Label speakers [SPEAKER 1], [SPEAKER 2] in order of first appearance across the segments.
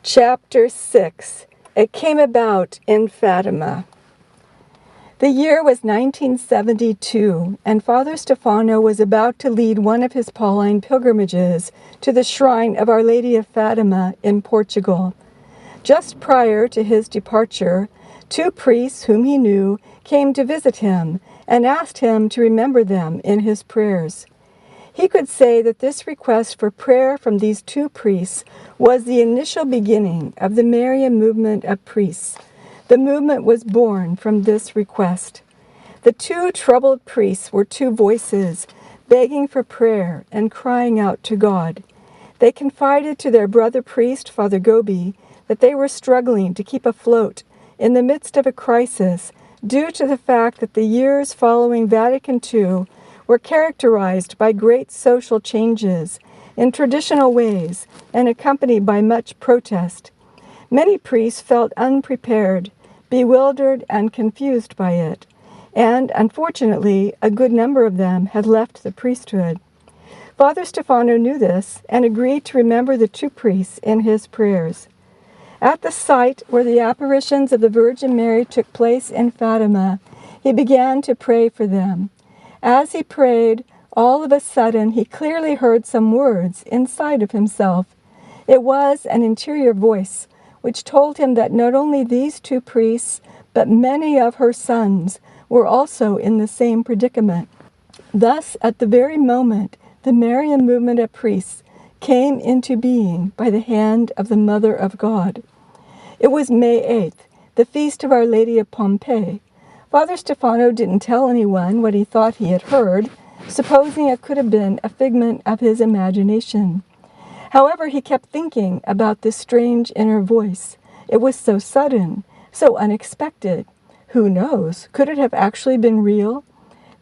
[SPEAKER 1] Chapter 6. It Came About in Fatima. The year was 1972, and Father Stefano was about to lead one of his Pauline pilgrimages to the shrine of Our Lady of Fatima in Portugal. Just prior to his departure, two priests whom he knew came to visit him and asked him to remember them in his prayers. He could say that this request for prayer from these two priests was the initial beginning of the Marian movement of priests. The movement was born from this request. The two troubled priests were two voices, begging for prayer and crying out to God. They confided to their brother priest, Father Gobbi, that they were struggling to keep afloat in the midst of a crisis due to the fact that the years following Vatican II were characterized by great social changes in traditional ways and accompanied by much protest. Many priests felt unprepared, bewildered, and confused by it, and unfortunately, a good number of them had left the priesthood. Father Stefano knew this and agreed to remember the two priests in his prayers. At the site where the apparitions of the Virgin Mary took place in Fatima, he began to pray for them. As he prayed, all of a sudden he clearly heard some words inside of himself. It was an interior voice which told him that not only these two priests, but many of her sons were also in the same predicament. Thus, at the very moment the Marian movement of priests came into being by the hand of the Mother of God. It was May 8th, the feast of Our Lady of Pompeii. Father Stefano didn't tell anyone what he thought he had heard, supposing it could have been a figment of his imagination. However, he kept thinking about this strange inner voice. It was so sudden, so unexpected. Who knows? Could it have actually been real?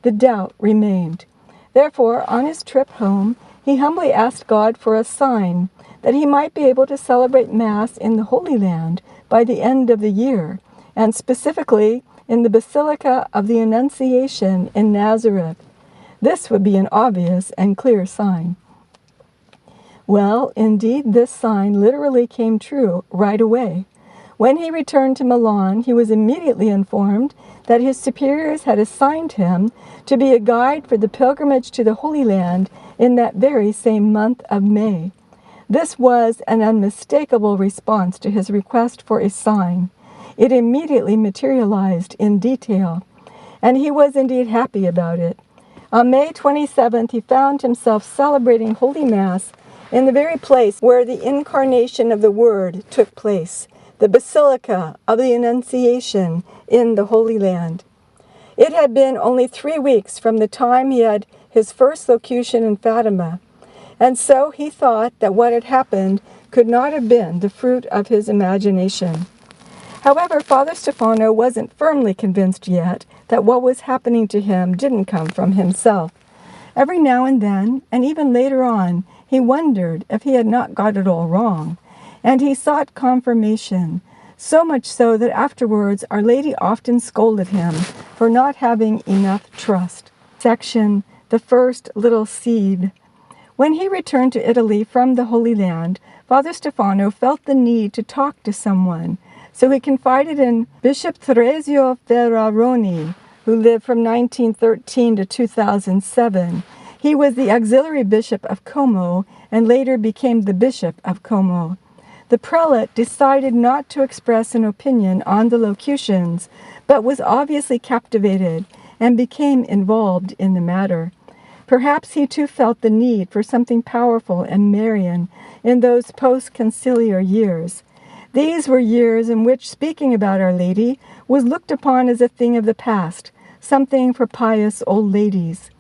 [SPEAKER 1] The doubt remained. Therefore, on his trip home, he humbly asked God for a sign that he might be able to celebrate Mass in the Holy Land by the end of the year, and specifically in the Basilica of the Annunciation in Nazareth. This would be an obvious and clear sign. Well, indeed, this sign literally came true right away. When he returned to Milan, he was immediately informed that his superiors had assigned him to be a guide for the pilgrimage to the Holy Land in that very same month of May. This was an unmistakable response to his request for a sign. It immediately materialized in detail, and he was indeed happy about it. On May 27th, he found himself celebrating Holy Mass in the very place where the incarnation of the Word took place, the Basilica of the Annunciation in the Holy Land. It had been only 3 weeks from the time he had his first locution in Fatima, and so he thought that what had happened could not have been the fruit of his imagination. However, Father Stefano wasn't firmly convinced yet that what was happening to him didn't come from himself. Every now and then, and even later on, he wondered if he had not got it all wrong, and he sought confirmation, so much so that afterwards Our Lady often scolded him for not having enough trust. Section, The First Little Seed. When he returned to Italy from the Holy Land, Father Stefano felt the need to talk to someone, so he confided in Bishop Theresio Ferraroni, who lived from 1913 to 2007. He was the auxiliary bishop of Como and later became the bishop of Como. The prelate decided not to express an opinion on the locutions, but was obviously captivated and became involved in the matter. Perhaps he too felt the need for something powerful and Marian in those post-conciliar years. These were years in which speaking about Our Lady was looked upon as a thing of the past, something for pious old ladies.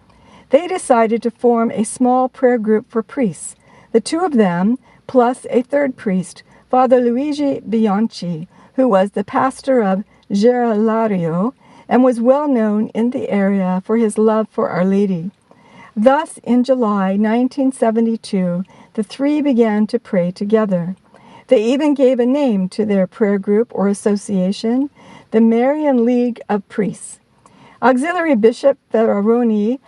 [SPEAKER 1] They decided to form a small prayer group for priests, the two of them, plus a third priest, Father Luigi Bianchi, who was the pastor of Gerallario and was well known in the area for his love for Our Lady. Thus, in July 1972, the three began to pray together. They even gave a name to their prayer group or association, the Marian League of Priests. Auxiliary Bishop Ferraroni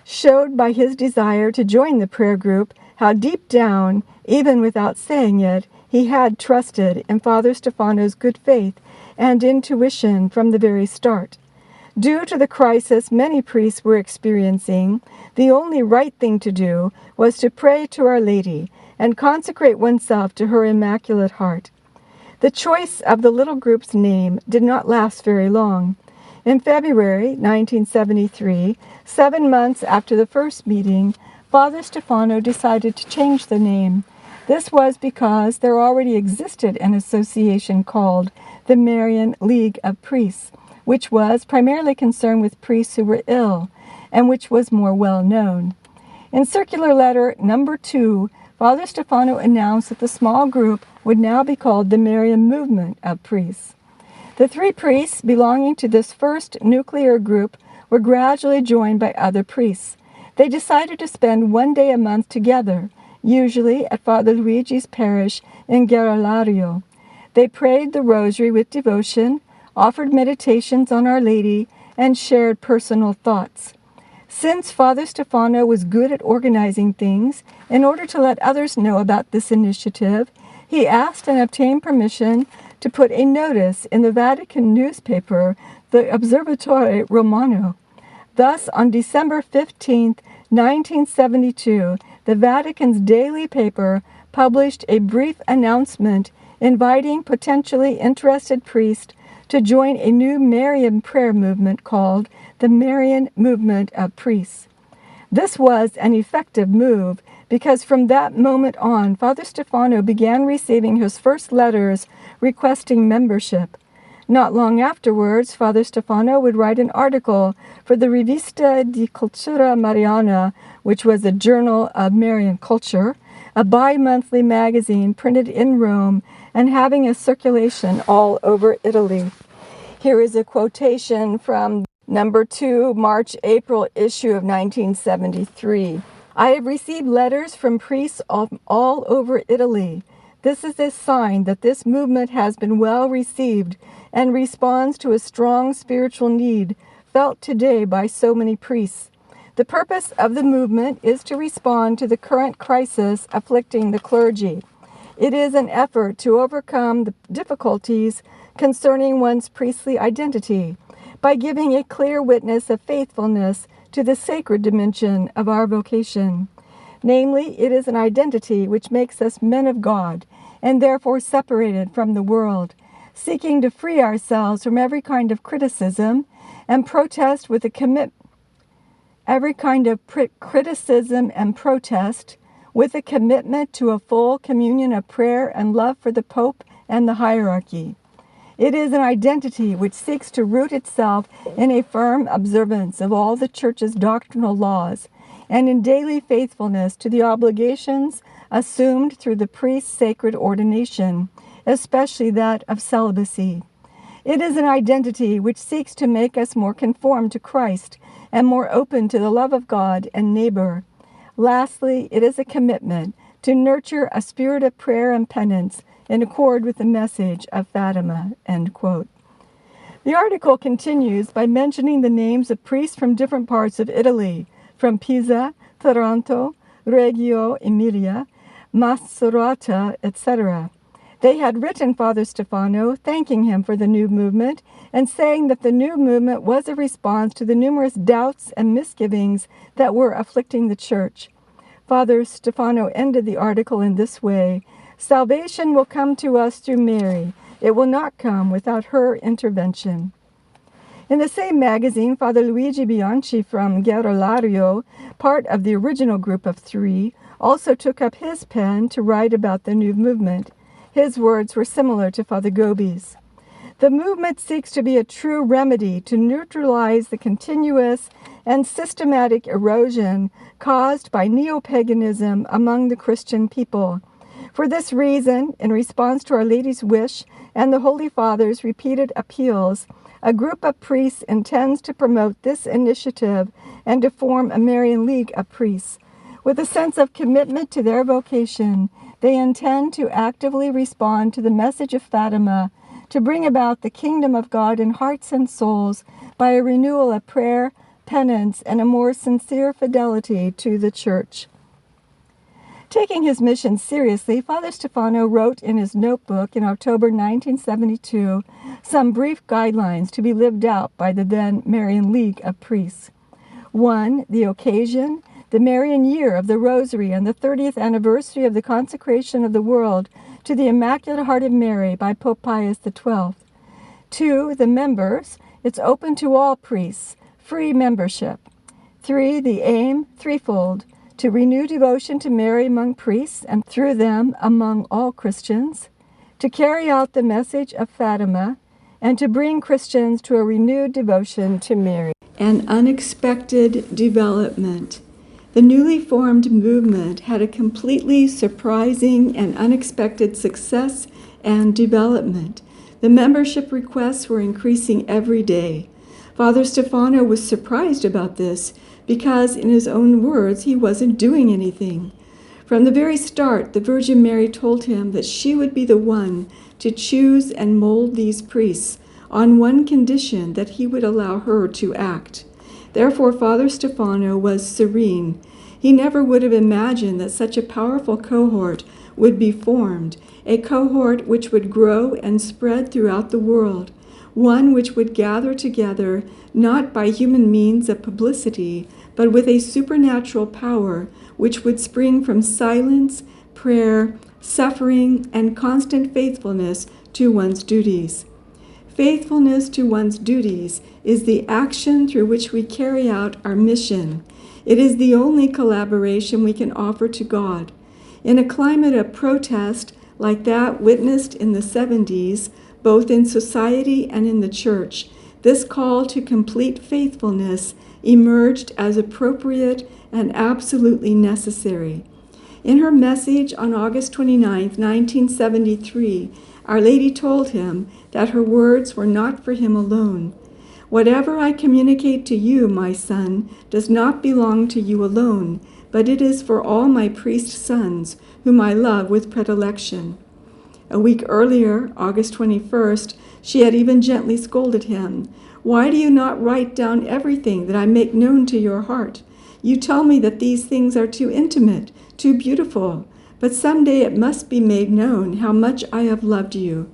[SPEAKER 1] showed by his desire to join the prayer group how deep down, even without saying it, He had trusted in Father Stefano's good faith and intuition from the very start. Due to the crisis many priests were experiencing, the only right thing to do was to pray to Our Lady and consecrate oneself to her Immaculate Heart. The choice of the little group's name did not last very long. In February 1973, 7 months after the first meeting, Father Stefano decided to change the name. This was because there already existed an association called the Marian League of Priests, which was primarily concerned with priests who were ill, and which was more well known. In circular letter number 2, Father Stefano announced that the small group would now be called the Marian Movement of Priests. The 3 priests belonging to this first nuclear group were gradually joined by other priests. They decided to spend 1 day a month together, usually at Father Luigi's parish in Garolario. They prayed the rosary with devotion, offered meditations on Our Lady, and shared personal thoughts. Since Father Stefano was good at organizing things, in order to let others know about this initiative, he asked and obtained permission to put a notice in the Vatican newspaper, the Osservatore Romano. Thus, on December 15, 1972, the Vatican's daily paper published a brief announcement inviting potentially interested priests to join a new Marian prayer movement called the Marian Movement of Priests. This was an effective move because from that moment on, Father Stefano began receiving his first letters requesting membership. Not long afterwards, Father Stefano would write an article for the Rivista di Cultura Mariana, which was a journal of Marian culture, a bi-monthly magazine printed in Rome and having a circulation all over Italy. Here is a quotation from number 2, March-April issue of 1973. I have received letters from priests all over Italy. This is a sign that this movement has been well received and responds to a strong spiritual need felt today by so many priests. The purpose of the movement is to respond to the current crisis afflicting the clergy. It is an effort to overcome the difficulties concerning one's priestly identity by giving a clear witness of faithfulness to the sacred dimension of our vocation. Namely, it is an identity which makes us men of God and therefore separated from the world, seeking to free ourselves from every kind of criticism and protest with a with a commitment to a full communion of prayer and love for the Pope and the hierarchy. It is an identity which seeks to root itself in a firm observance of all the Church's doctrinal laws and in daily faithfulness to the obligations assumed through the priest's sacred ordination, especially that of celibacy. It is an identity which seeks to make us more conformed to Christ and more open to the love of God and neighbor. Lastly, it is a commitment to nurture a spirit of prayer and penance in accord with the message of Fatima." End quote. The article continues by mentioning the names of priests from different parts of Italy, from Pisa, Taranto, Reggio Emilia, Macerata, etc. They had written Father Stefano thanking him for the new movement and saying that the new movement was a response to the numerous doubts and misgivings that were afflicting the Church. Father Stefano ended the article in this way: "Salvation will come to us through Mary. It will not come without her intervention." In the same magazine, Father Luigi Bianchi from Garolario, part of the original group of 3, also took up his pen to write about the new movement. His words were similar to Father Gobbi's. "The movement seeks to be a true remedy to neutralize the continuous and systematic erosion caused by neo-paganism among the Christian people. For this reason, in response to Our Lady's wish and the Holy Father's repeated appeals, a group of priests intends to promote this initiative and to form a Marian League of Priests. With a sense of commitment to their vocation, they intend to actively respond to the message of Fatima to bring about the kingdom of God in hearts and souls by a renewal of prayer, penance, and a more sincere fidelity to the Church." Taking his mission seriously, Father Stefano wrote in his notebook in October 1972 some brief guidelines to be lived out by the then Marian League of Priests. 1. The occasion, the Marian year of the Rosary and the 30th anniversary of the consecration of the world to the Immaculate Heart of Mary by Pope Pius XII. 2. The members, it's open to all priests, free membership. 3. The aim, threefold, to renew devotion to Mary among priests and through them among all Christians, to carry out the message of Fatima, and to bring Christians to a renewed devotion to Mary. An unexpected development. The newly formed movement had a completely surprising and unexpected success and development. The membership requests were increasing every day. Father Stefano was surprised about this because, in his own words, he wasn't doing anything. From the very start, the Virgin Mary told him that she would be the one to choose and mold these priests on one condition, that he would allow her to act. Therefore, Father Stefano was serene. He never would have imagined that such a powerful cohort would be formed, a cohort which would grow and spread throughout the world, one which would gather together not by human means of publicity, but with a supernatural power which would spring from silence, prayer, suffering, and constant faithfulness to one's duties. Faithfulness to one's duties is the action through which we carry out our mission. It is the only collaboration we can offer to God. In a climate of protest like that witnessed in the 70s, both in society and in the church, this call to complete faithfulness emerged as appropriate and absolutely necessary. In her message on August 29, 1973, Our Lady told him that her words were not for him alone. Whatever I communicate to you, my son, does not belong to you alone, but it is for all my priest sons, whom I love with predilection. A week earlier, August 21st, she had even gently scolded him. Why do you not write down everything that I make known to your heart? You tell me that these things are too intimate, too beautiful, but someday it must be made known how much I have loved you.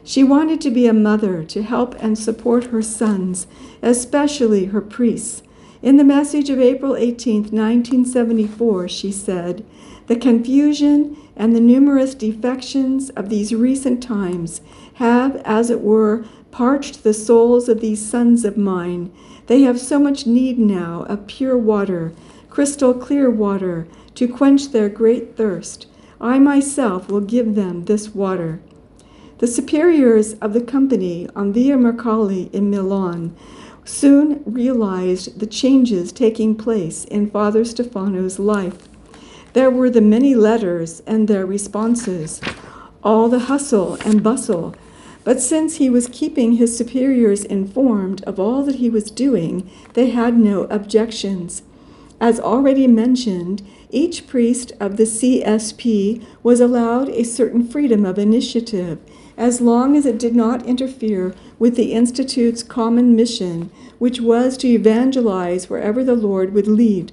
[SPEAKER 1] She wanted to be a mother to help and support her sons, especially her priests. In the message of April 18, 1974, she said, "The confusion and the numerous defections of these recent times have, as it were, parched the souls of these sons of mine. They have so much need now of pure water, crystal clear water, to quench their great thirst. I myself will give them this water." The superiors of the company on Via Mercalli in Milan soon realized the changes taking place in Father Stefano's life. There were the many letters and their responses, all the hustle and bustle, but since he was keeping his superiors informed of all that he was doing, they had no objections. As already mentioned, each priest of the CSP was allowed a certain freedom of initiative, as long as it did not interfere with the Institute's common mission, which was to evangelize wherever the Lord would lead.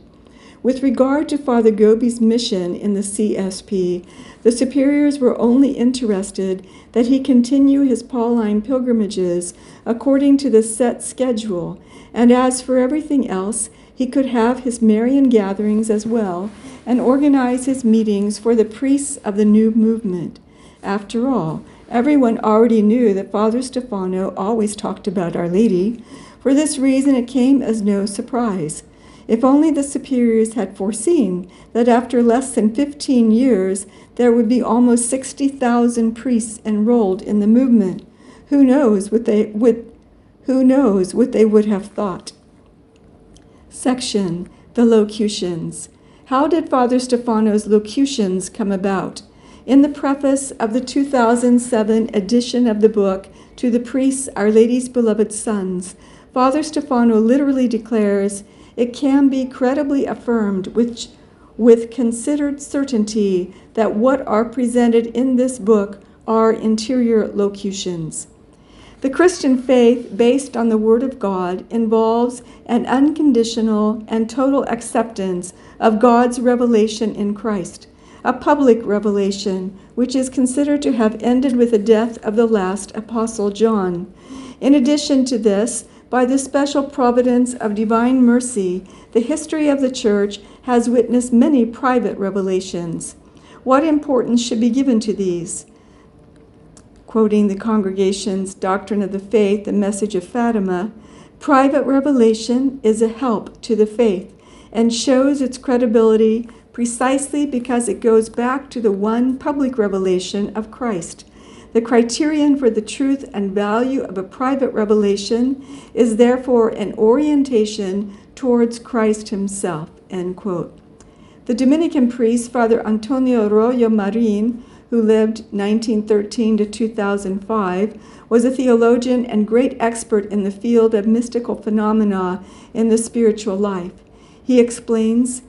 [SPEAKER 1] With regard to Father Gobbi's mission in the CSP, the superiors were only interested that he continue his Pauline pilgrimages according to the set schedule, and as for everything else, he could have his Marian gatherings as well and organize his meetings for the priests of the new movement. After all, everyone already knew that Father Stefano always talked about Our Lady. For this reason, it came as no surprise. If only the superiors had foreseen that after less than 15 years, there would be almost 60,000 priests enrolled in the movement. Who knows what they would have thought. Section: The Locutions. How did Father Stefano's locutions come about? In the preface of the 2007 edition of the book, To the Priests, Our Lady's Beloved Sons, Father Stefano literally declares, "It can be credibly affirmed with considered certainty that what are presented in this book are interior locutions." The Christian faith, based on the Word of God, involves an unconditional and total acceptance of God's revelation in Christ. a public revelation, which is considered to have ended with the death of the last apostle John. In addition to this, by the special providence of divine mercy, the history of the Church has witnessed many private revelations. What importance should be given to these? Quoting the congregation's Doctrine of the Faith, the Message of Fatima, private revelation is a help to the faith and shows its credibility precisely because it goes back to the one public revelation of Christ. The criterion for the truth and value of a private revelation is therefore an orientation towards Christ himself, end quote. The Dominican priest, Father Antonio Arroyo Marin, who lived 1913 to 2005, was a theologian and great expert in the field of mystical phenomena in the spiritual life. He explains,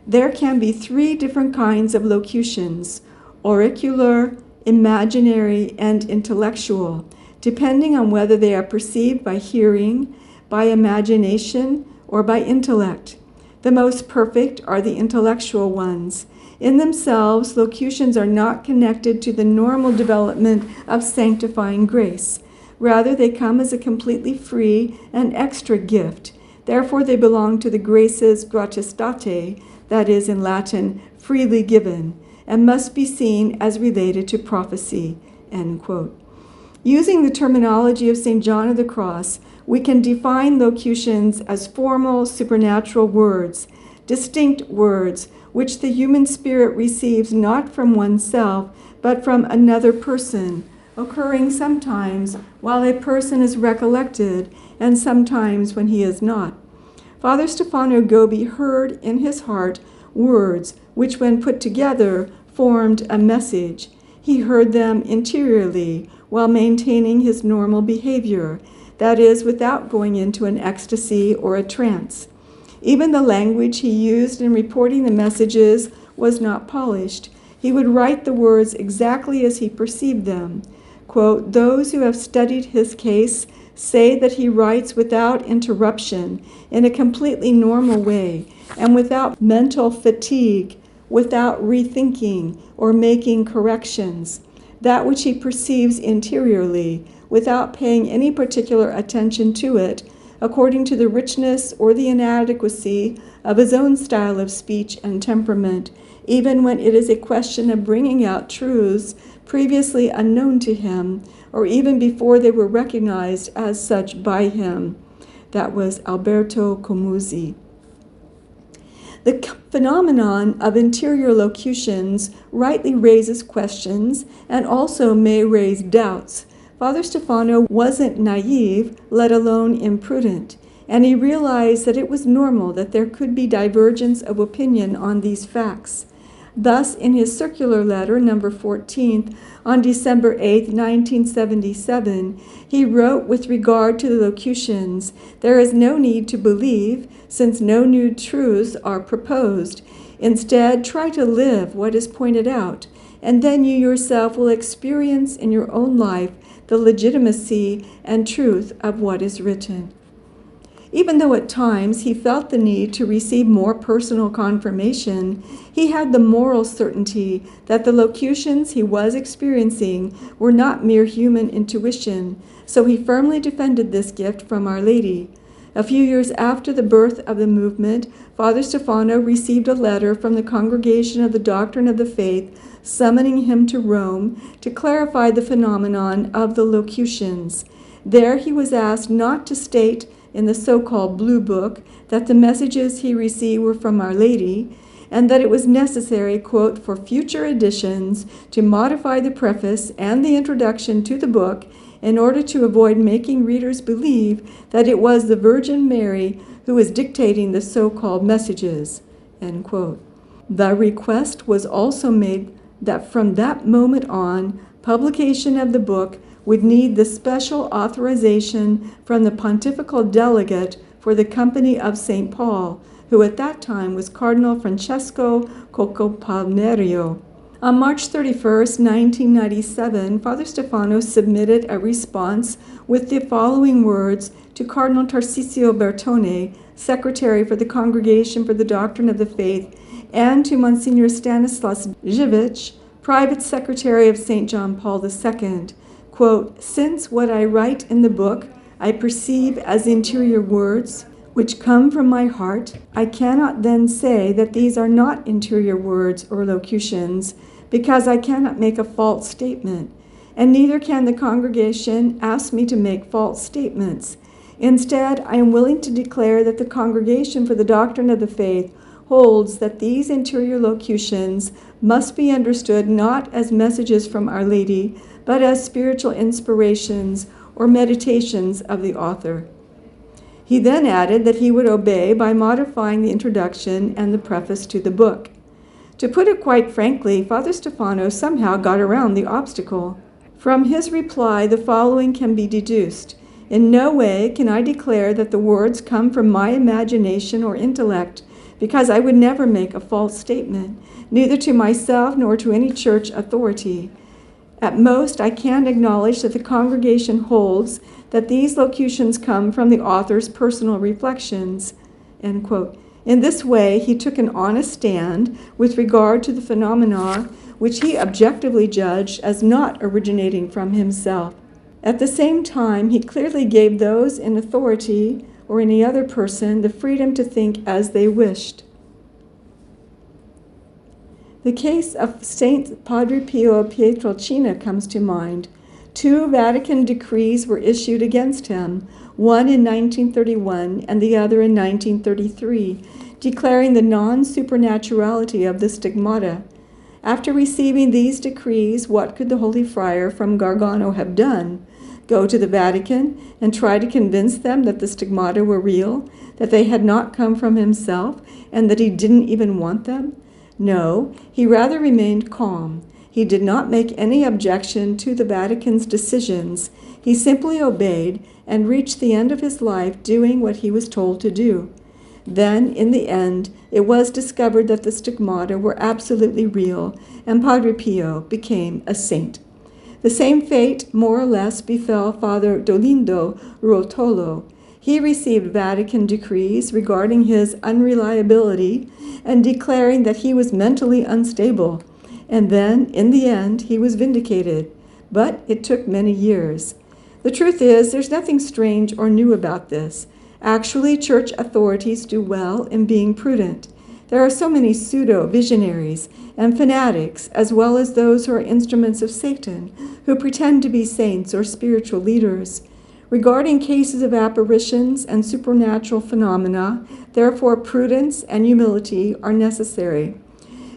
[SPEAKER 1] there can be three different kinds of locutions: auricular, imaginary, and intellectual, depending on whether they are perceived by hearing, by imagination, or by intellect. The most perfect are the intellectual ones. In themselves, locutions are not connected to the normal development of sanctifying grace. Rather, they come as a completely free and extra gift. Therefore, they belong to the graces gratistate, that is, in Latin, freely given, and must be seen as related to prophecy, end quote. Using the terminology of St. John of the Cross, we can define locutions as formal supernatural words, distinct words, which the human spirit receives not from oneself, but from another person, occurring sometimes while a person is recollected and sometimes when he is not. Father Stefano Gobbi heard in his heart words which, when put together, formed a message. He heard them interiorly while maintaining his normal behavior, that is, without going into an ecstasy or a trance. Even the language he used in reporting the messages was not polished. He would write the words exactly as he perceived them. Quote, those who have studied his case say that he writes without interruption, in a completely normal way, and without mental fatigue, without rethinking or making corrections. That which he perceives interiorly, without paying any particular attention to it, according to the richness or the inadequacy of his own style of speech and temperament, even when it is a question of bringing out truths previously unknown to him, or even before they were recognized as such by him. That was Alberto Comuzzi. The phenomenon of interior locutions rightly raises questions and also may raise doubts. Father Stefano wasn't naive, let alone imprudent, and he realized that it was normal that there could be divergence of opinion on these facts. Thus, in his circular letter, number 14, on December 8, 1977, he wrote with regard to the locutions, there is no need to believe, since no new truths are proposed. Instead, try to live what is pointed out, and then you yourself will experience in your own life the legitimacy and truth of what is written. Even though at times he felt the need to receive more personal confirmation, he had the moral certainty that the locutions he was experiencing were not mere human intuition, so he firmly defended this gift from Our Lady. A few years after the birth of the movement, Father Stefano received a letter from the Congregation of the Doctrine of the Faith summoning him to Rome to clarify the phenomenon of the locutions. There he was asked not to state in the so-called Blue Book that the messages he received were from Our Lady, and that it was necessary, quote, for future editions to modify the preface and the introduction to the book in order to avoid making readers believe that it was the Virgin Mary who was dictating the so-called messages, end quote. The request was also made that from that moment on, publication of the book would need the special authorization from the pontifical delegate for the Company of St. Paul, who at that time was Cardinal Francesco Coccopalmerio. On March 31, 1997, Father Stefano submitted a response with the following words to Cardinal Tarcisio Bertone, Secretary for the Congregation for the Doctrine of the Faith, and to Monsignor Stanislaus Ch6, private secretary of St. John Paul II, quote, "Since what I write in the book I perceive as interior words which come from my heart, I cannot then say that these are not interior words or locutions, because I cannot make a false statement, and neither can the congregation ask me to make false statements. Instead, I am willing to declare that the Congregation for the Doctrine of the Faith holds that these interior locutions must be understood not as messages from Our Lady, but as spiritual inspirations or meditations of the author." He then added that he would obey by modifying the introduction and the preface to the book. To put it quite frankly, Father Stefano somehow got around the obstacle. From his reply, the following can be deduced. "In no way can I declare that the words come from my imagination or intellect, because I would never make a false statement, neither to myself nor to any church authority. At most, I can acknowledge that the congregation holds that these locutions come from the author's personal reflections." End quote. In this way, he took an honest stand with regard to the phenomena which he objectively judged as not originating from himself. At the same time, he clearly gave those in authority or any other person the freedom to think as they wished. The case of Saint Padre Pio Pietrelcina comes to mind. 2 Vatican decrees were issued against him, one in 1931 and the other in 1933, declaring the non-supernaturality of the stigmata. After receiving these decrees, what could the Holy Friar from Gargano have done? Go to the Vatican and try to convince them that the stigmata were real, that they had not come from himself, and that he didn't even want them? No, he rather remained calm. He did not make any objection to the Vatican's decisions. He simply obeyed and reached the end of his life doing what he was told to do. Then, in the end, it was discovered that the stigmata were absolutely real, and Padre Pio became a saint. The same fate, more or less, befell Father Dolindo Ruotolo. He received Vatican decrees regarding his unreliability and declaring that he was mentally unstable. And then, in the end, he was vindicated. But it took many years. The truth is, there's nothing strange or new about this. Actually, church authorities do well in being prudent. There are so many pseudo-visionaries and fanatics, as well as those who are instruments of Satan, who pretend to be saints or spiritual leaders. Regarding cases of apparitions and supernatural phenomena, therefore prudence and humility are necessary.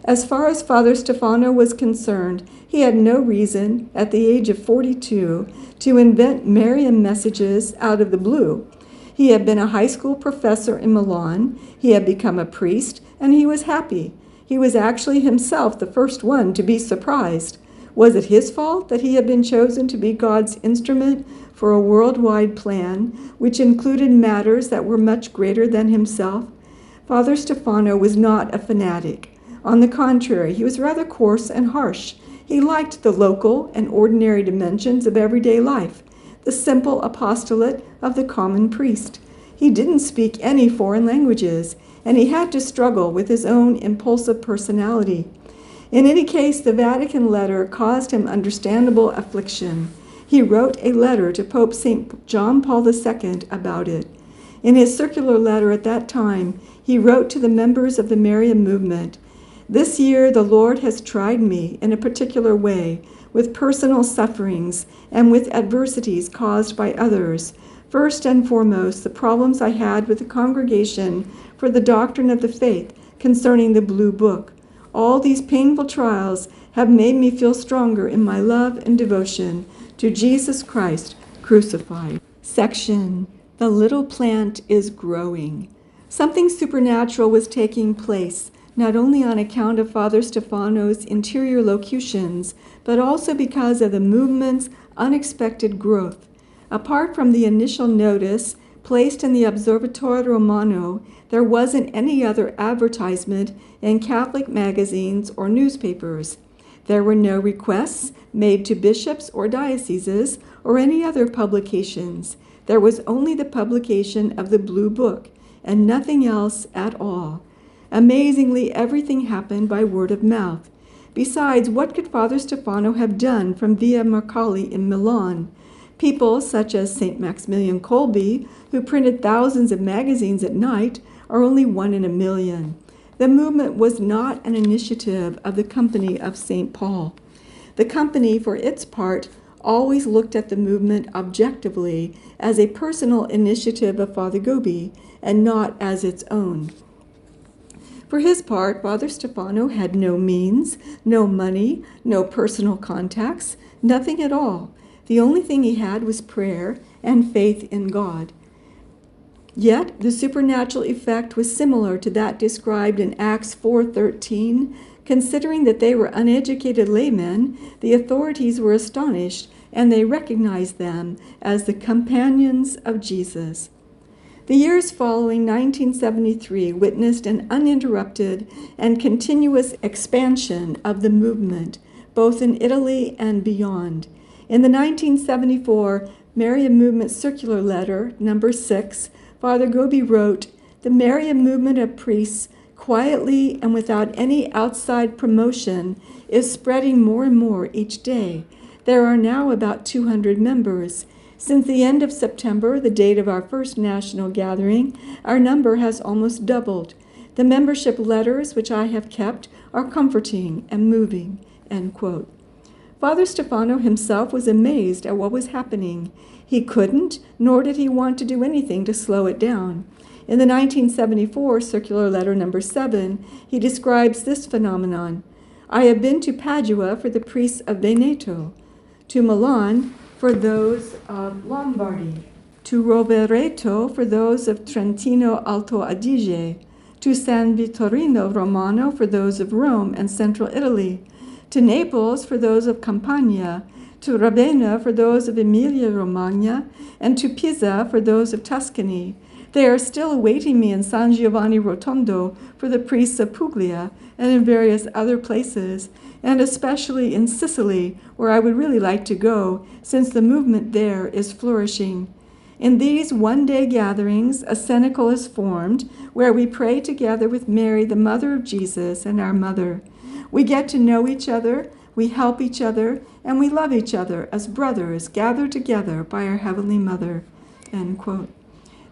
[SPEAKER 1] As far as Father Stefano was concerned, he had no reason, at the age of 42, to invent MMP Messages out of the blue. He had been a high school professor in Milan, he had become a priest, and he was happy. He was actually himself the first one to be surprised. Was it his fault that he had been chosen to be God's instrument for a worldwide plan, which included matters that were much greater than himself? Father Stefano was not a fanatic. On the contrary, he was rather coarse and harsh. He liked the local and ordinary dimensions of everyday life, the simple apostolate of the common priest. He didn't speak any foreign languages, and he had to struggle with his own impulsive personality. In any case, the Vatican letter caused him understandable affliction. He wrote a letter to Pope St. John Paul II about it. In his circular letter at that time, he wrote to the members of the Marian movement, "This year the Lord has tried me in a particular way, with personal sufferings and with adversities caused by others. First and foremost, the problems I had with the Congregation for the Doctrine of the Faith concerning the Blue Book. All these painful trials have made me feel stronger in my love and devotion to Jesus Christ crucified." Section: The Little Plant is Growing. Something supernatural was taking place, not only on account of Father Stefano's interior locutions, but also because of the movement's unexpected growth. Apart from the initial notice placed in the Observatore Romano, there wasn't any other advertisement in Catholic magazines or newspapers. There were no requests made to bishops or dioceses or any other publications. There was only the publication of the Blue Book and nothing else at all. Amazingly, everything happened by word of mouth. Besides, what could Father Stefano have done from Via Marcali in Milan? People such as St. Maximilian Kolbe, who printed thousands of magazines at night, are only 1 in a million. The movement was not an initiative of the Company of St. Paul. The company, for its part, always looked at the movement objectively as a personal initiative of Father Gobbi and not as its own. For his part, Father Stefano had no means, no money, no personal contacts, nothing at all. The only thing he had was prayer and faith in God. Yet the supernatural effect was similar to that described in Acts 4:13. Considering that they were uneducated laymen, the authorities were astonished, and they recognized them as the companions of Jesus. The years following 1973 witnessed an uninterrupted and continuous expansion of the movement, both in Italy and beyond. In the 1974 Marian Movement Circular Letter, number 6, Father Gobbi wrote, "The Marian movement of priests, quietly and without any outside promotion, is spreading more and more each day. There are now about 200 members. Since the end of September, the date of our first national gathering, our number has almost doubled. The membership letters, which I have kept, are comforting and moving." End quote. Father Stefano himself was amazed at what was happening. He couldn't, nor did he want to do anything to slow it down. In the 1974 Circular Letter number 7, he describes this phenomenon. "I have been to Padua for the priests of Veneto, to Milan for those of Lombardy, to Rovereto for those of Trentino Alto Adige, to San Vittorino Romano for those of Rome and central Italy, to Naples for those of Campania, to Ravenna for those of Emilia-Romagna, and to Pisa for those of Tuscany. They are still awaiting me in San Giovanni Rotondo for the priests of Puglia and in various other places, and especially in Sicily, where I would really like to go, since the movement there is flourishing. In these one-day gatherings, a cenacle is formed, where we pray together with Mary, the mother of Jesus, and our mother. We get to know each other, we help each other, and we love each other as brothers gathered together by our Heavenly Mother." End quote.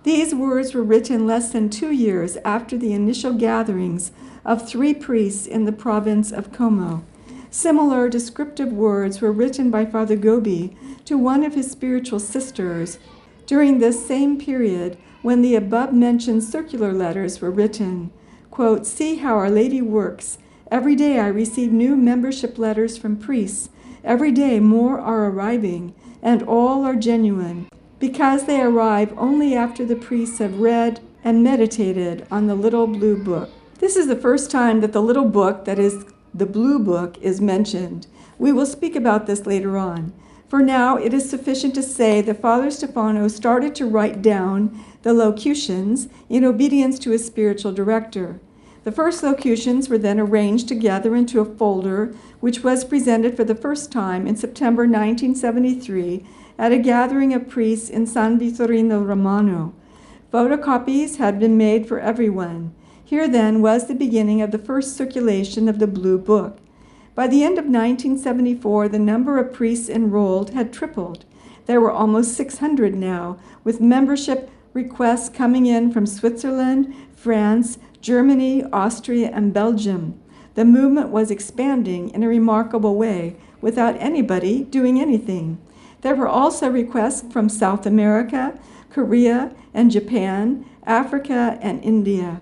[SPEAKER 1] These words were written less than 2 years after the initial gatherings of 3 priests in the province of Como. Similar descriptive words were written by Father Gobbi to one of his spiritual sisters during this same period when the above-mentioned circular letters were written. Quote, "See how Our Lady works. Every day I receive new membership letters from priests. Every day more are arriving, and all are genuine, because they arrive only after the priests have read and meditated on the little blue book." This is the first time that the little book, that is, the blue book, is mentioned. We will speak about this later on. For now, it is sufficient to say that Father Stefano started to write down the locutions in obedience to his spiritual director. The first locutions were then arranged together into a folder, which was presented for the first time in September 1973 at a gathering of priests in San Vittorino Romano. Photocopies had been made for everyone. Here then was the beginning of the first circulation of the Blue Book. By the end of 1974, the number of priests enrolled had tripled. There were almost 600 now, with membership requests coming in from Switzerland, France, Germany, Austria, and Belgium. The movement was expanding in a remarkable way, without anybody doing anything. There were also requests from South America, Korea, and Japan, Africa, and India.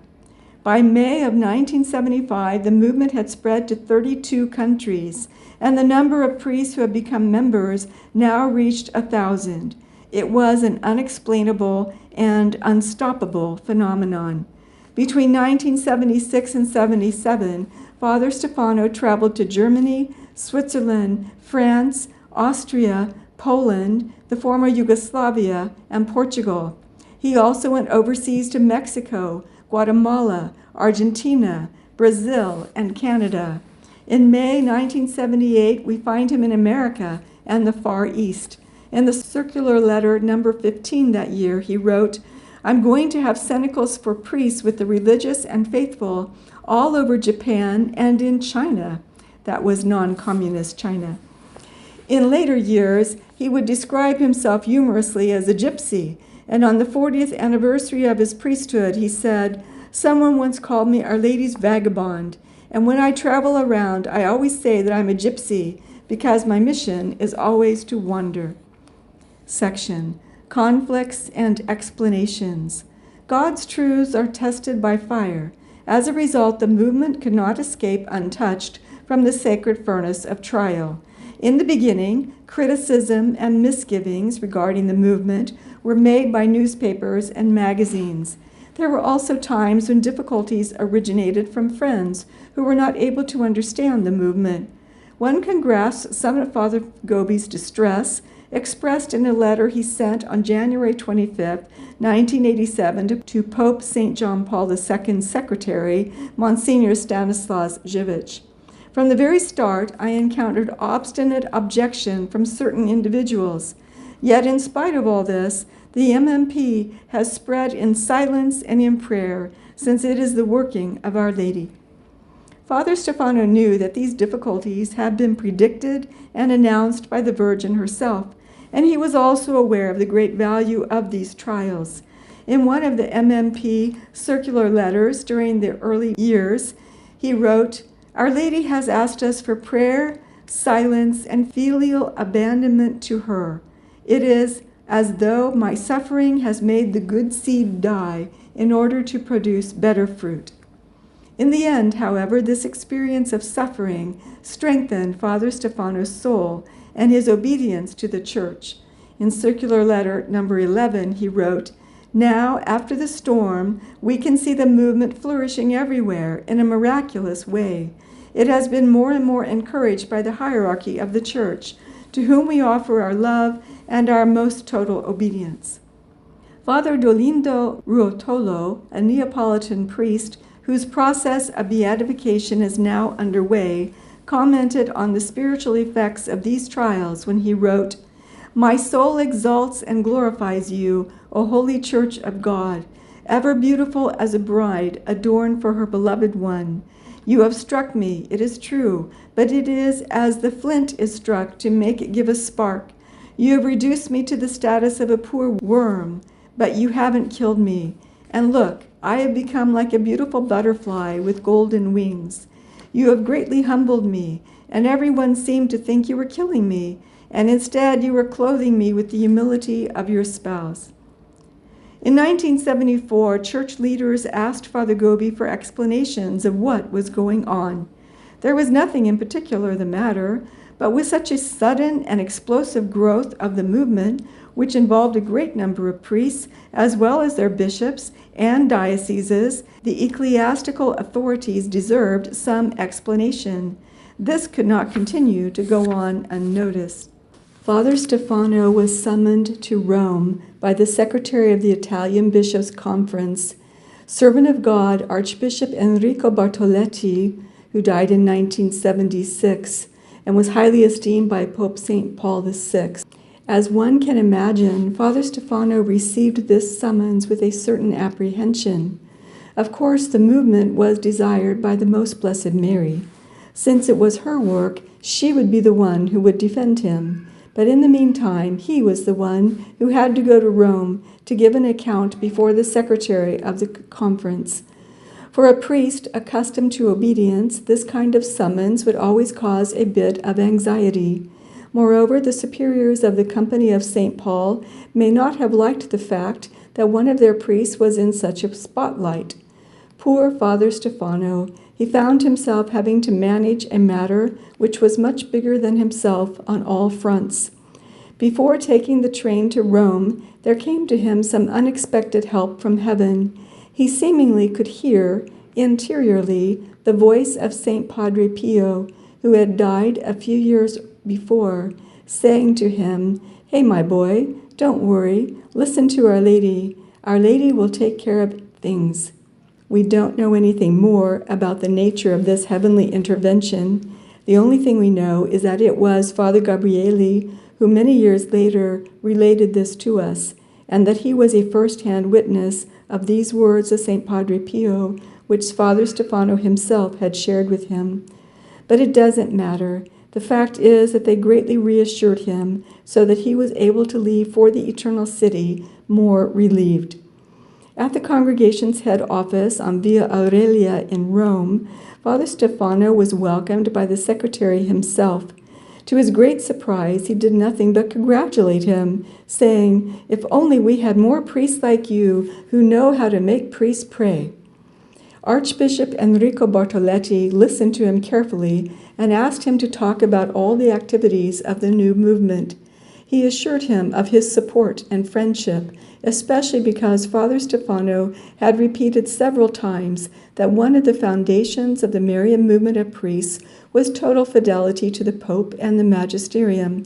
[SPEAKER 1] By May of 1975, the movement had spread to 32 countries, and the number of priests who had become members now reached 1,000. It was an unexplainable and unstoppable phenomenon. Between 1976 and 77, Father Stefano traveled to Germany, Switzerland, France, Austria, Poland, the former Yugoslavia, and Portugal. He also went overseas to Mexico, Guatemala, Argentina, Brazil, and Canada. In May 1978, we find him in America and the Far East. In the circular letter number 15 that year, he wrote, I'm going to have cenacles for priests with the religious and faithful all over Japan and in China. That was non-communist China. In later years, he would describe himself humorously as a gypsy, and on the 40th anniversary of his priesthood, he said, "Someone once called me Our Lady's vagabond, and when I travel around, I always say that I'm a gypsy because my mission is always to wander." Section: Conflicts and Explanations. God's truths are tested by fire. As a result, the movement could not escape untouched from the sacred furnace of trial. In the beginning, criticism and misgivings regarding the movement were made by newspapers and magazines. There were also times when difficulties originated from friends who were not able to understand the movement. One can grasp some of Father Gobbi's distress, expressed in a letter he sent on January 25, 1987 to Pope St. John Paul II's secretary, Monsignor Stanislaus Ch6. From the very start, I encountered obstinate objection from certain individuals. Yet in spite of all this, the MMP has spread in silence and in prayer, since it is the working of Our Lady. Father Stefano knew that these difficulties had been predicted and announced by the Virgin herself, and he was also aware of the great value of these trials. In one of the MMP circular letters during the early years, he wrote, "Our Lady has asked us for prayer, silence, and filial abandonment to her. It is as though my suffering has made the good seed die in order to produce better fruit." In the end, however, this experience of suffering strengthened Father Stefano's soul and his obedience to the Church. In circular letter number 11, he wrote, "Now, after the storm, we can see the movement flourishing everywhere in a miraculous way. It has been more and more encouraged by the hierarchy of the Church, to whom we offer our love and our most total obedience." Father Dolindo Ruotolo, a Neapolitan priest whose process of beatification is now underway, commented on the spiritual effects of these trials when he wrote, "My soul exalts and glorifies you, O Holy Church of God, ever beautiful as a bride adorned for her beloved one. You have struck me, it is true, but it is as the flint is struck to make it give a spark. You have reduced me to the status of a poor worm, but you haven't killed me. And look, I have become like a beautiful butterfly with golden wings. You have greatly humbled me, and everyone seemed to think you were killing me, and instead you were clothing me with the humility of your spouse." In 1974, church leaders asked Father Gobbi for explanations of what was going on. There was nothing in particular the matter, but with such a sudden and explosive growth of the movement, which involved a great number of priests, as well as their bishops and dioceses, the ecclesiastical authorities deserved some explanation. This could not continue to go on unnoticed. Father Stefano was summoned to Rome by the secretary of the Italian Bishops' Conference, servant of God Archbishop Enrico Bartoletti, who died in 1976 and was highly esteemed by Pope St. Paul VI. As one can imagine, Father Stefano received this summons with a certain apprehension. Of course, the movement was desired by the Most Blessed Mary. Since it was her work, she would be the one who would defend him. But in the meantime, he was the one who had to go to Rome to give an account before the secretary of the conference. For a priest accustomed to obedience, this kind of summons would always cause a bit of anxiety. Moreover, the superiors of the Company of St. Paul may not have liked the fact that one of their priests was in such a spotlight. Poor Father Stefano, he found himself having to manage a matter which was much bigger than himself on all fronts. Before taking the train to Rome, there came to him some unexpected help from heaven. He seemingly could hear, interiorly, the voice of St. Padre Pio, who had died a few years before, saying to him, "Hey, my boy, don't worry. Listen to Our Lady. Our Lady will take care of things." We don't know anything more about the nature of this heavenly intervention. The only thing we know is that it was Father Gabriele who many years later related this to us, and that he was a first-hand witness of these words of St. Padre Pio, which Father Stefano himself had shared with him. But it doesn't matter. The fact is that they greatly reassured him, so that he was able to leave for the Eternal City more relieved. At the congregation's head office on Via Aurelia in Rome, Father Stefano was welcomed by the secretary himself. To his great surprise, he did nothing but congratulate him, saying, "If only we had more priests like you who know how to make priests pray." Archbishop Enrico Bartoletti listened to him carefully and asked him to talk about all the activities of the new movement. He assured him of his support and friendship, especially because Father Stefano had repeated several times that one of the foundations of the Marian movement of priests was total fidelity to the Pope and the magisterium.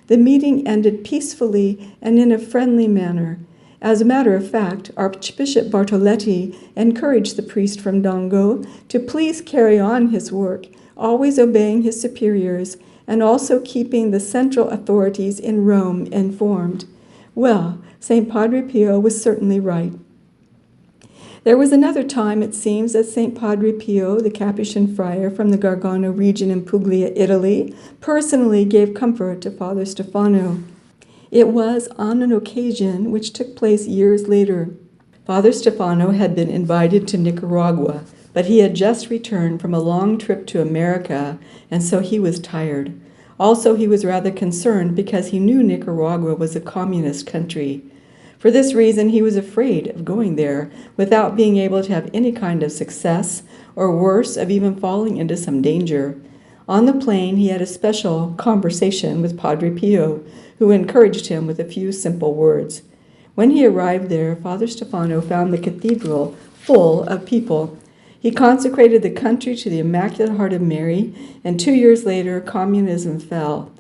[SPEAKER 1] The meeting ended peacefully and in a friendly manner. As a matter of fact, Archbishop Bartoletti encouraged the priest from Dongo to please carry on his work, always obeying his superiors, and also keeping the central authorities in Rome informed. Well, St. Padre Pio was certainly right. There was another time, it seems, that St. Padre Pio, the Capuchin friar from the Gargano region in Puglia, Italy, personally gave comfort to Father Stefano. It was on an occasion which took place years later. Father Stefano had been invited to Nicaragua, but he had just returned from a long trip to America, and so he was tired. Also, he was rather concerned because he knew Nicaragua was a communist country. For this reason, he was afraid of going there without being able to have any kind of success, or worse, of even falling into some danger. On the plane, he had a special conversation with Padre Pio, who encouraged him with a few simple words. When he arrived there, Father Stefano found the cathedral full of people. He consecrated the country to the Immaculate Heart of Mary, and 2 years later, communism fell.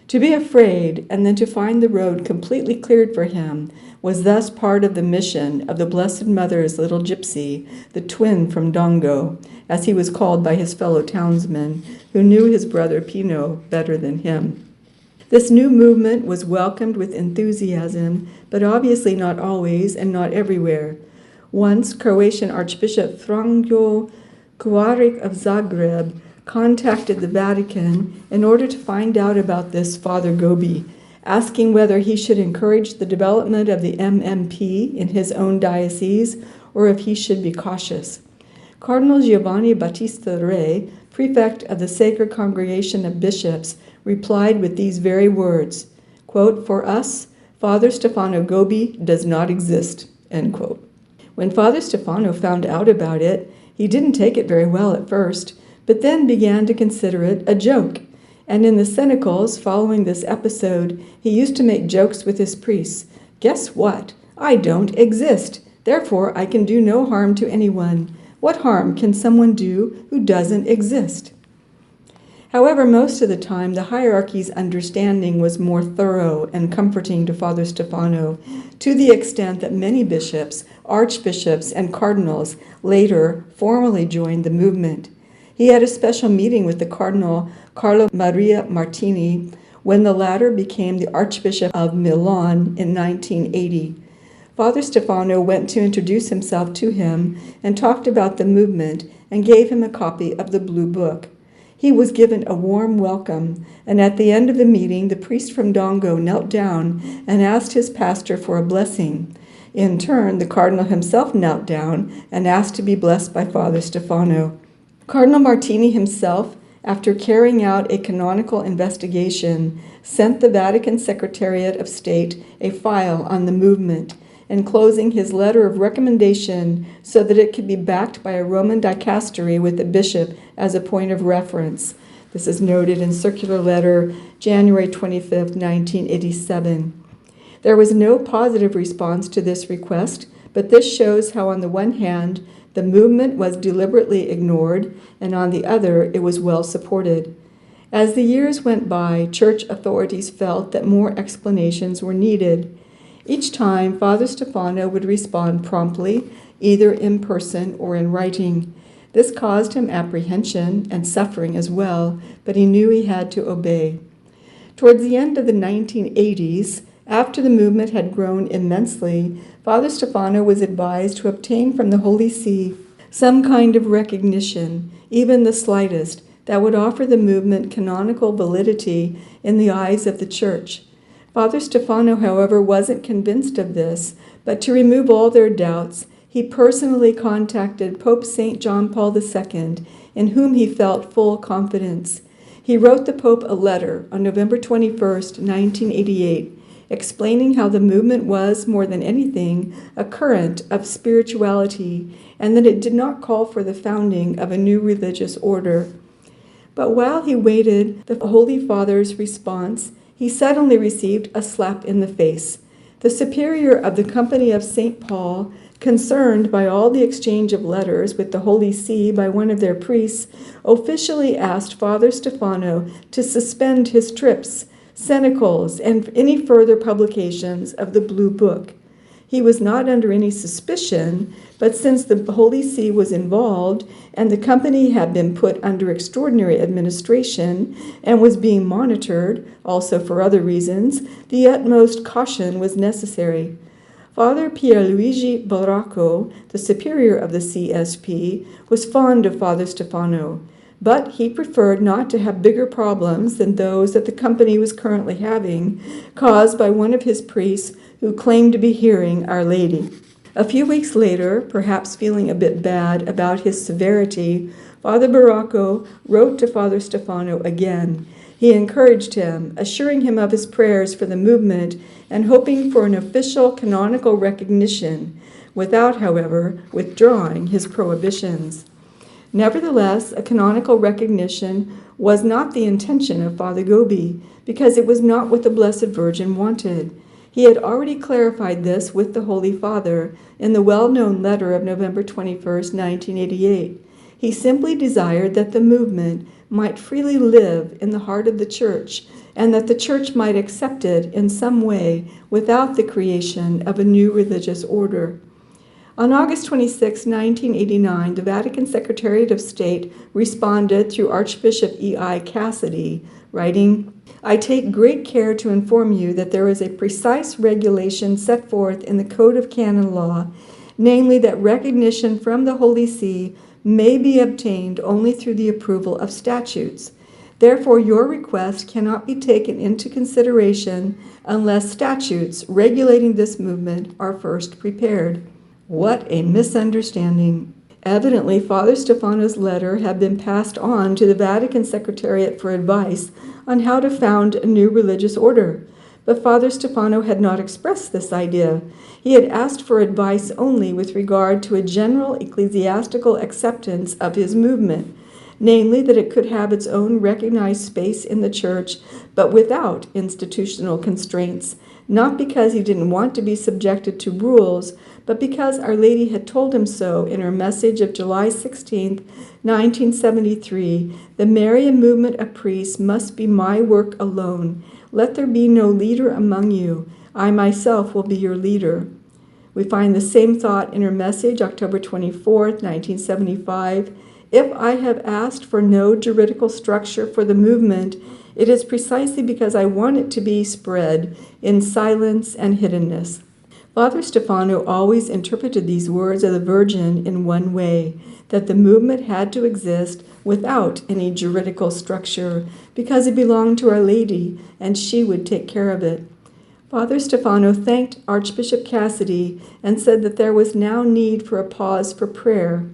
[SPEAKER 1] To be afraid and then to find the road completely cleared for him was thus part of the mission of the Blessed Mother's little gypsy, the twin from Dongo, as he was called by his fellow townsmen, who knew his brother Pino better than him. This new movement was welcomed with enthusiasm, but obviously not always and not everywhere. Once, Croatian Archbishop Franjo Kuaric of Zagreb contacted the Vatican in order to find out about this Father Gobbi, asking whether he should encourage the development of the MMP in his own diocese or if he should be cautious. Cardinal Giovanni Battista Re, prefect of the Sacred Congregation of Bishops, replied with these very words, quote, "For us, Father Stefano Gobbi does not exist," end quote. When Father Stefano found out about it, he didn't take it very well at first, but then began to consider it a joke. And in the cenicals following this episode, he used to make jokes with his priests. "Guess what? I don't exist. Therefore, I can do no harm to anyone. What harm can someone do who doesn't exist?" However, most of the time, the hierarchy's understanding was more thorough and comforting to Father Stefano, to the extent that many bishops, archbishops, and cardinals later formally joined the movement. He had a special meeting with the Cardinal Carlo Maria Martini when the latter became the Archbishop of Milan in 1980. Father Stefano went to introduce himself to him and talked about the movement and gave him a copy of the Blue Book. He was given a warm welcome, and at the end of the meeting, the priest from Dongo knelt down and asked his pastor for a blessing. In turn, the cardinal himself knelt down and asked to be blessed by Father Stefano. Cardinal Martini himself, after carrying out a canonical investigation, sent the Vatican Secretariat of State a file on the movement, enclosing his letter of recommendation so that it could be backed by a Roman dicastery with the bishop as a point of reference. This is noted in Circular Letter, January 25, 1987. There was no positive response to this request, but this shows how on the one hand, the movement was deliberately ignored, and on the other, it was well supported. As the years went by, church authorities felt that more explanations were needed. Each time, Father Stefano would respond promptly, either in person or in writing. This caused him apprehension and suffering as well, but he knew he had to obey. Towards the end of the 1980s, After the movement had grown immensely, Father Stefano was advised to obtain from the Holy See some kind of recognition, even the slightest, that would offer the movement canonical validity in the eyes of the Church. Father Stefano, however, wasn't convinced of this, but to remove all their doubts, he personally contacted Pope St. John Paul II, in whom he felt full confidence. He wrote the Pope a letter on November 21st, 1988, explaining how the movement was, more than anything, a current of spirituality, and that it did not call for the founding of a new religious order. But while he waited the Holy Father's response, he suddenly received a slap in the face. The superior of the Company of St. Paul, concerned by all the exchange of letters with the Holy See by one of their priests, officially asked Father Stefano to suspend his trips, cenicles, and any further publications of the Blue Book. He was not under any suspicion, but since the Holy See was involved and the company had been put under extraordinary administration and was being monitored, also for other reasons, the utmost caution was necessary. Father Pierluigi Baracco, the superior of the CSP, was fond of Father Stefano, but he preferred not to have bigger problems than those that the company was currently having, caused by one of his priests who claimed to be hearing Our Lady. A few weeks later, perhaps feeling a bit bad about his severity, Father Baracco wrote to Father Stefano again. He encouraged him, assuring him of his prayers for the movement and hoping for an official canonical recognition, without, however, withdrawing his prohibitions. Nevertheless, a canonical recognition was not the intention of Father Gobbi, because it was not what the Blessed Virgin wanted. He had already clarified this with the Holy Father in the well-known letter of November 21st, 1988. He simply desired that the movement might freely live in the heart of the Church, and that the Church might accept it in some way without the creation of a new religious order. On August 26, 1989, the Vatican Secretariat of State responded through Archbishop E.I. Cassidy, writing, "I take great care to inform you that there is a precise regulation set forth in the Code of Canon Law, namely that recognition from the Holy See may be obtained only through the approval of statutes. Therefore, your request cannot be taken into consideration unless statutes regulating this movement are first prepared." What a misunderstanding. Evidently, Father Stefano's letter had been passed on to the Vatican Secretariat for advice on how to found a new religious order. But Father Stefano had not expressed this idea. He had asked for advice only with regard to a general ecclesiastical acceptance of his movement, namely that it could have its own recognized space in the Church, but without institutional constraints, not because he didn't want to be subjected to rules, but because Our Lady had told him so in her message of July 16, 1973, "The Marian movement of priests must be my work alone. Let there be no leader among you. I myself will be your leader." We find the same thought in her message, October 24, 1975. "If I have asked for no juridical structure for the movement, it is precisely because I want it to be spread in silence and hiddenness." Father Stefano always interpreted these words of the Virgin in one way, that the movement had to exist without any juridical structure, because it belonged to Our Lady, and she would take care of it. Father Stefano thanked Archbishop Cassidy and said that there was now need for a pause for prayer.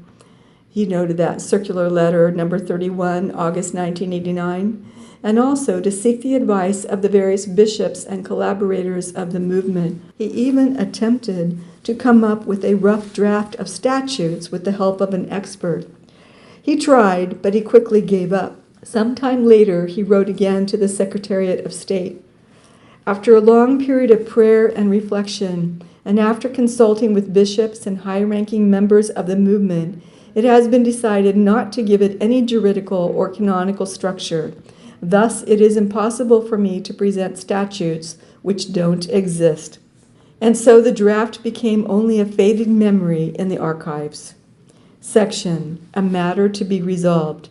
[SPEAKER 1] He noted that circular letter number 31, August 1989, and also to seek the advice of the various bishops and collaborators of the movement. He even attempted to come up with a rough draft of statutes with the help of an expert. He tried, but he quickly gave up. Sometime later, he wrote again to the Secretariat of State. "After a long period of prayer and reflection, and after consulting with bishops and high-ranking members of the movement, it has been decided not to give it any juridical or canonical structure. Thus, it is impossible for me to present statutes which don't exist." And so the draft became only a faded memory in the archives. Section: A Matter to be Resolved.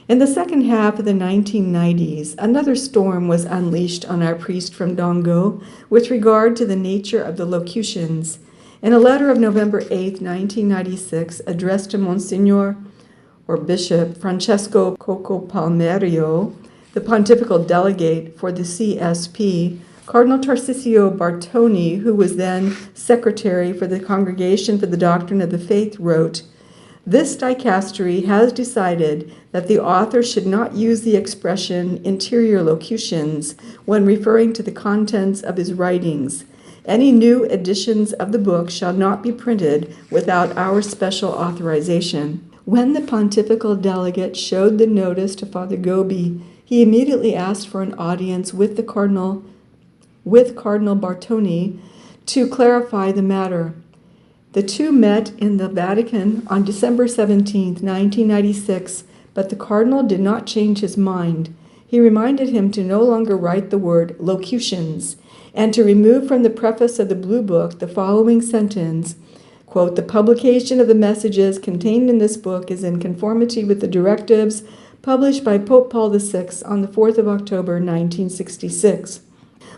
[SPEAKER 1] In the second half of the 1990s, another storm was unleashed on our priest from Dongo with regard to the nature of the locutions. In a letter of November 8, 1996, addressed to Monsignor or Bishop Francesco Coco Palmerio, the pontifical delegate for the CSP, Cardinal Tarcisio Bartoni, who was then secretary for the Congregation for the Doctrine of the Faith, wrote, "This dicastery has decided that the author should not use the expression interior locutions when referring to the contents of his writings. Any new editions of the book shall not be printed without our special authorization." When the pontifical delegate showed the notice to Father Gobbi, he immediately asked for an audience with Cardinal Bartoni to clarify the matter. The two met in the Vatican on December 17, 1996, but the cardinal did not change his mind. He reminded him to no longer write the word locutions and to remove from the preface of the Blue Book the following sentence, quote, "The publication of the messages contained in this book is in conformity with the directives published by Pope Paul VI on the 4th of October, 1966.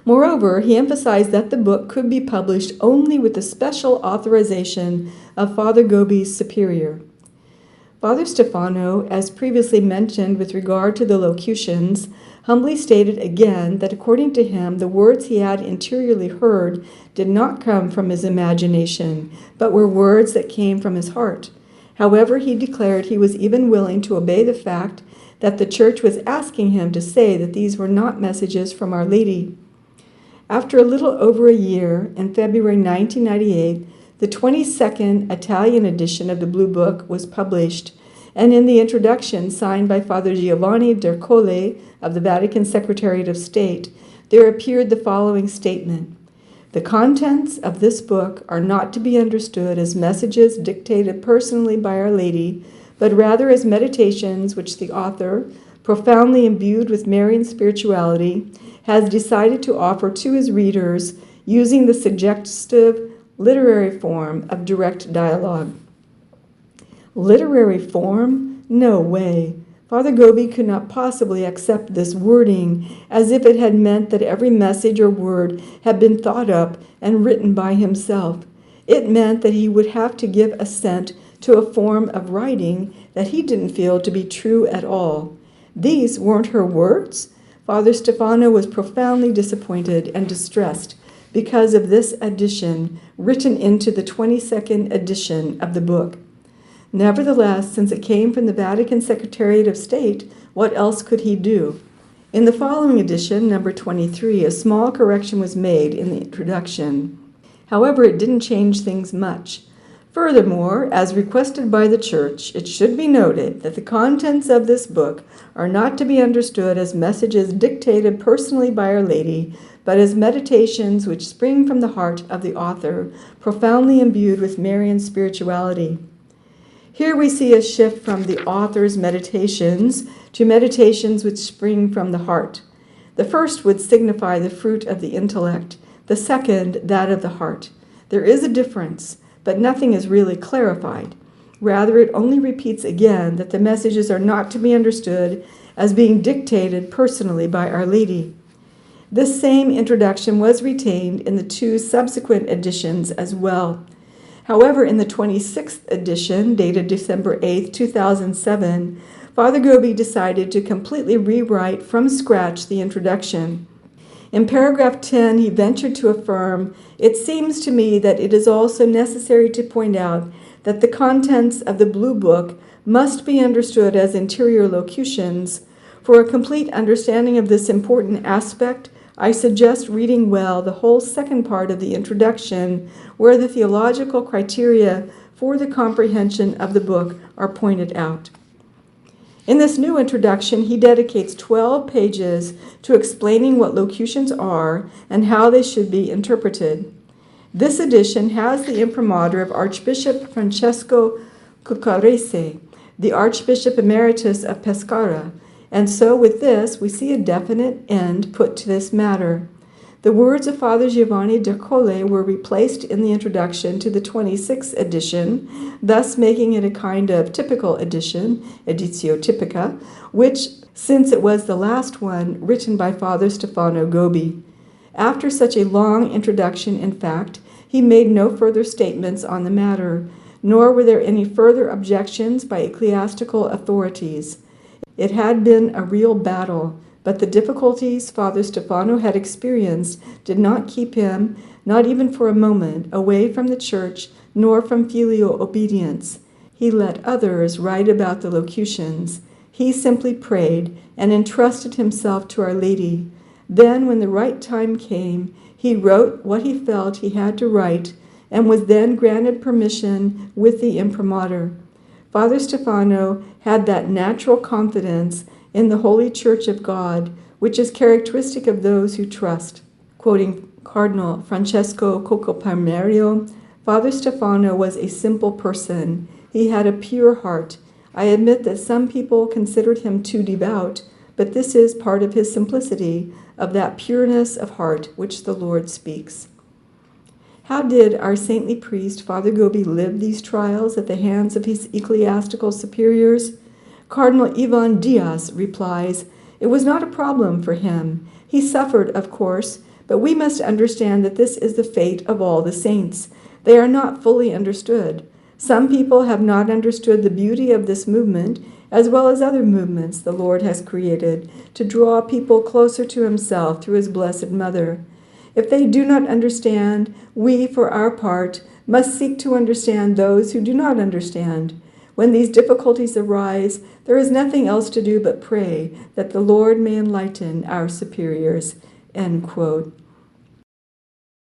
[SPEAKER 1] Moreover, he emphasized that the book could be published only with the special authorization of Father Gobbi's superior. Father Stefano, as previously mentioned with regard to the locutions, humbly stated again that according to him, the words he had interiorly heard did not come from his imagination, but were words that came from his heart. However, he declared he was even willing to obey the fact that the Church was asking him to say that these were not messages from Our Lady. After a little over a year, in February 1998, the 22nd Italian edition of the Blue Book was published, and in the introduction signed by Father Giovanni D'Ercole of the Vatican Secretariat of State, there appeared the following statement: "The contents of this book are not to be understood as messages dictated personally by Our Lady, but rather as meditations which the author, profoundly imbued with Marian spirituality, has decided to offer to his readers using the suggestive literary form of direct dialogue." Literary form? No way. Father Gobbi could not possibly accept this wording as if it had meant that every message or word had been thought up and written by himself. It meant that he would have to give assent to a form of writing that he didn't feel to be true at all. These weren't her words? Father Stefano was profoundly disappointed and distressed because of this addition written into the 22nd edition of the book. Nevertheless, since it came from the Vatican Secretariat of State, what else could he do? In the following edition, number 23, a small correction was made in the introduction. However, it didn't change things much. Furthermore, as requested by the Church, it should be noted that the contents of this book are not to be understood as messages dictated personally by Our Lady, but as meditations which spring from the heart of the author, profoundly imbued with Marian spirituality. Here we see a shift from the author's meditations to meditations which spring from the heart. The first would signify the fruit of the intellect, the second that of the heart. There is a difference, but nothing is really clarified. Rather, it only repeats again that the messages are not to be understood as being dictated personally by Our Lady. This same introduction was retained in the two subsequent editions as well. However, in the 26th edition, dated December 8, 2007, Father Gobbi decided to completely rewrite from scratch the introduction. In paragraph 10, he ventured to affirm, "It seems to me that it is also necessary to point out that the contents of the Blue Book must be understood as interior locutions. For a complete understanding of this important aspect, I suggest reading well the whole second part of the introduction, where the theological criteria for the comprehension of the book are pointed out." In this new introduction, he dedicates 12 pages to explaining what locutions are and how they should be interpreted. This edition has the imprimatur of Archbishop Francesco Cuccarese, the Archbishop Emeritus of Pescara, and so with this we see a definite end put to this matter. The words of Father Giovanni d'Ercole were replaced in the introduction to the 26th edition, thus making it a kind of typical edition, editio typica, which, since it was the last one, written by Father Stefano Gobbi. After such a long introduction, in fact, he made no further statements on the matter, nor were there any further objections by ecclesiastical authorities. It had been a real battle, but the difficulties Father Stefano had experienced did not keep him, not even for a moment, away from the Church nor from filial obedience. He let others write about the locutions. He simply prayed and entrusted himself to Our Lady. Then, when the right time came, he wrote what he felt he had to write and was then granted permission with the imprimatur. Father Stefano had that natural confidence in the Holy Church of God, which is characteristic of those who trust. Quoting Cardinal Francesco Coccoparmerio, Father Stefano was a simple person. He had a pure heart. I admit that some people considered him too devout, but this is part of his simplicity, of that pureness of heart which the Lord speaks. How did our saintly priest, Father Gobbi, live these trials at the hands of his ecclesiastical superiors? Cardinal Ivan Diaz replies, "It was not a problem for him. He suffered, of course, but we must understand that this is the fate of all the saints. They are not fully understood. Some people have not understood the beauty of this movement, as well as other movements the Lord has created to draw people closer to himself through his Blessed Mother. If they do not understand, we, for our part, must seek to understand those who do not understand. When these difficulties arise, there is nothing else to do but pray that the Lord may enlighten our superiors." End quote.